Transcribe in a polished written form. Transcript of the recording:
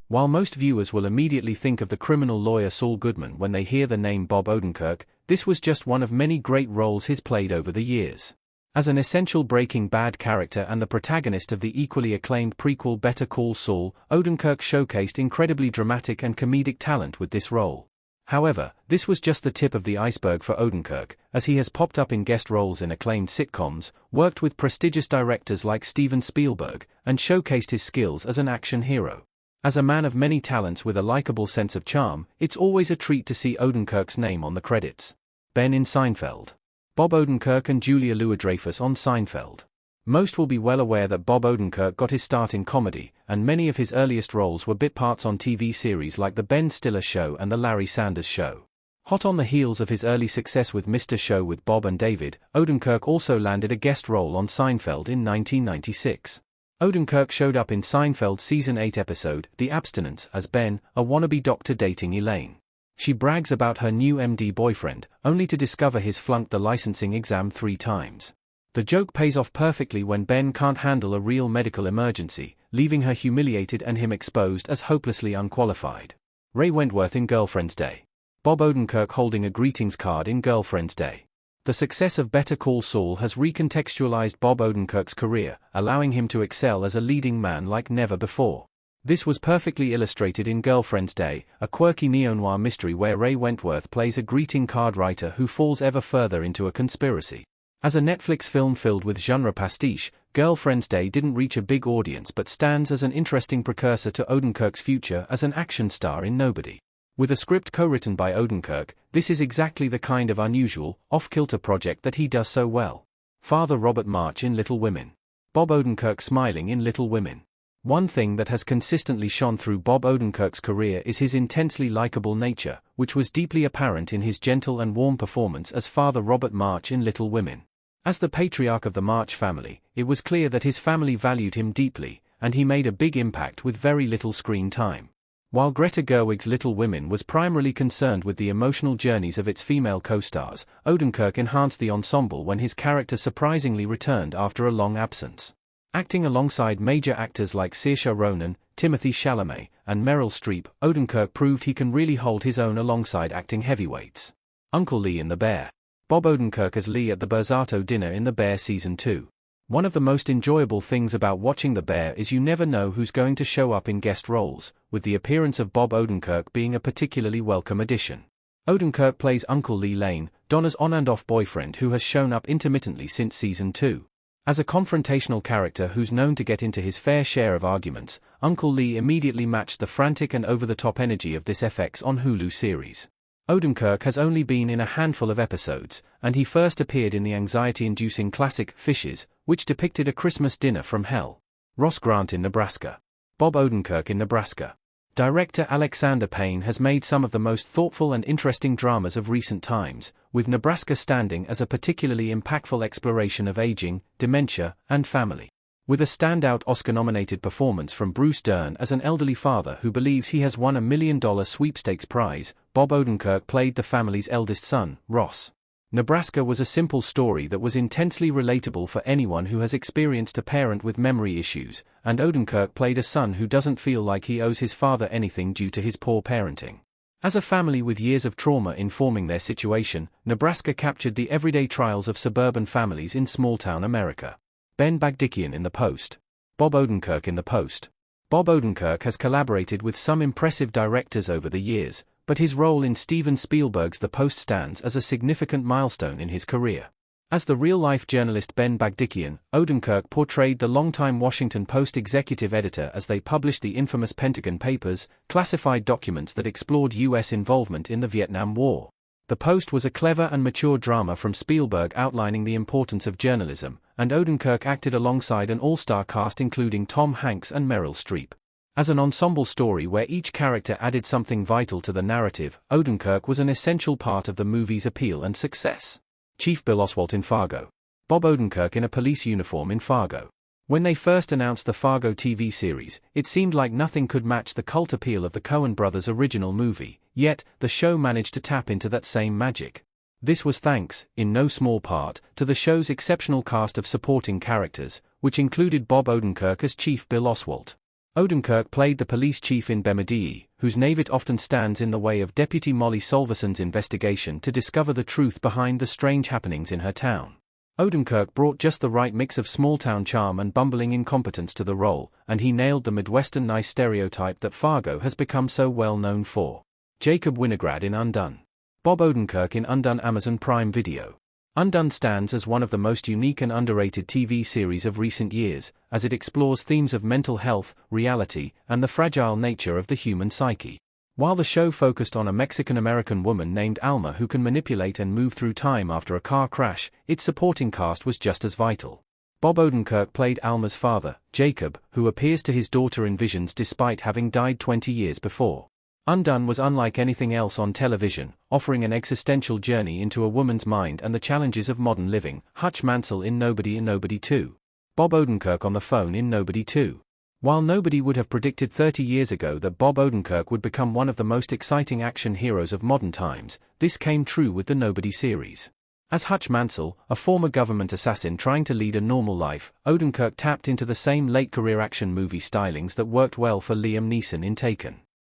While most viewers will immediately think of the criminal lawyer Saul Goodman when they hear the name Bob Odenkirk, this was just one of many great roles he's played over the years. As an essential Breaking Bad character and the protagonist of the equally acclaimed prequel Better Call Saul, Odenkirk showcased incredibly dramatic and comedic talent with this role. However, this was just the tip of the iceberg for Odenkirk, as he has popped up in guest roles in acclaimed sitcoms, worked with prestigious directors like Steven Spielberg, and showcased his skills as an action hero. As a man of many talents with a likable sense of charm, it's always a treat to see Odenkirk's name on the credits. Ben in Seinfeld. Bob Odenkirk and Julia Louis-Dreyfus on Seinfeld. Most will be well aware that Bob Odenkirk got his start in comedy, and many of his earliest roles were bit parts on TV series like The Ben Stiller Show and The Larry Sanders Show. Hot on the heels of his early success with Mr. Show with Bob and David, Odenkirk also landed a guest role on Seinfeld in 1996. Odenkirk showed up in Seinfeld's Season 8 episode, The Abstinence, as Ben, a wannabe doctor dating Elaine. She brags about her new MD boyfriend, only to discover he's flunked the licensing exam 3 times. The joke pays off perfectly when Ben can't handle a real medical emergency, leaving her humiliated and him exposed as hopelessly unqualified. Ray Wentworth in Girlfriend's Day. Bob Odenkirk holding a greetings card in Girlfriend's Day. The success of Better Call Saul has recontextualized Bob Odenkirk's career, allowing him to excel as a leading man like never before. This was perfectly illustrated in Girlfriend's Day, a quirky neo-noir mystery where Ray Wentworth plays a greeting card writer who falls ever further into a conspiracy. As a Netflix film filled with genre pastiche, Girlfriend's Day didn't reach a big audience but stands as an interesting precursor to Odenkirk's future as an action star in Nobody. With a script co-written by Odenkirk, this is exactly the kind of unusual, off-kilter project that he does so well. Father Robert March in Little Women. Bob Odenkirk smiling in Little Women. One thing that has consistently shone through Bob Odenkirk's career is his intensely likable nature, which was deeply apparent in his gentle and warm performance as Father Robert March in Little Women. As the patriarch of the March family, it was clear that his family valued him deeply, and he made a big impact with very little screen time. While Greta Gerwig's Little Women was primarily concerned with the emotional journeys of its female co-stars, Odenkirk enhanced the ensemble when his character surprisingly returned after a long absence. Acting alongside major actors like Saoirse Ronan, Timothée Chalamet, and Meryl Streep, Odenkirk proved he can really hold his own alongside acting heavyweights. Uncle Lee in The Bear. Bob Odenkirk as Lee at the Borsato dinner in The Bear Season 2. One of the most enjoyable things about watching The Bear is you never know who's going to show up in guest roles, with the appearance of Bob Odenkirk being a particularly welcome addition. Odenkirk plays Uncle Lee Lane, Donna's on-and-off boyfriend who has shown up intermittently since Season 2. As a confrontational character who's known to get into his fair share of arguments, Uncle Lee immediately matched the frantic and over-the-top energy of this FX on Hulu series. Odenkirk has only been in a handful of episodes, and he first appeared in the anxiety-inducing classic Fishes, which depicted a Christmas dinner from hell. Ross Grant in Nebraska. Bob Odenkirk in Nebraska. Director Alexander Payne has made some of the most thoughtful and interesting dramas of recent times, with Nebraska standing as a particularly impactful exploration of aging, dementia, and family. With a standout Oscar-nominated performance from Bruce Dern as an elderly father who believes he has won $1 million sweepstakes prize, Bob Odenkirk played the family's eldest son, Ross. Nebraska was a simple story that was intensely relatable for anyone who has experienced a parent with memory issues, and Odenkirk played a son who doesn't feel like he owes his father anything due to his poor parenting. As a family with years of trauma informing their situation, Nebraska captured the everyday trials of suburban families in small-town America. Ben Bagdikian in The Post. Bob Odenkirk in The Post. Bob Odenkirk has collaborated with some impressive directors over the years, but his role in Steven Spielberg's The Post stands as a significant milestone in his career. As the real-life journalist Ben Bagdikian, Odenkirk portrayed the longtime Washington Post executive editor as they published the infamous Pentagon Papers, classified documents that explored U.S. involvement in the Vietnam War. The Post was a clever and mature drama from Spielberg outlining the importance of journalism, and Odenkirk acted alongside an all-star cast including Tom Hanks and Meryl Streep. As an ensemble story where each character added something vital to the narrative, Odenkirk was an essential part of the movie's appeal and success. Chief Bill Oswalt in Fargo. Bob Odenkirk in a police uniform in Fargo. When they first announced the Fargo TV series, it seemed like nothing could match the cult appeal of the Coen brothers' original movie, yet, the show managed to tap into that same magic. This was thanks, in no small part, to the show's exceptional cast of supporting characters, which included Bob Odenkirk as Chief Bill Oswalt. Odenkirk played the police chief in Bemidji, whose navit often stands in the way of Deputy Molly Solverson's investigation to discover the truth behind the strange happenings in her town. Odenkirk brought just the right mix of small-town charm and bumbling incompetence to the role, and he nailed the Midwestern nice stereotype that Fargo has become so well known for. Jacob Winograd in Undone. Bob Odenkirk in Undone, Amazon Prime Video. Undone stands as one of the most unique and underrated TV series of recent years, as it explores themes of mental health, reality, and the fragile nature of the human psyche. While the show focused on a Mexican-American woman named Alma who can manipulate and move through time after a car crash, its supporting cast was just as vital. Bob Odenkirk played Alma's father, Jacob, who appears to his daughter in visions despite having died 20 years before. Undone was unlike anything else on television, offering an existential journey into a woman's mind and the challenges of modern living. Hutch Mansell in Nobody and Nobody 2. Bob Odenkirk on the phone in Nobody 2. While nobody would have predicted 30 years ago that Bob Odenkirk would become one of the most exciting action heroes of modern times, this came true with the Nobody series. As Hutch Mansell, a former government assassin trying to lead a normal life, Odenkirk tapped into the same late-career action movie stylings that worked well for Liam Neeson in Taken.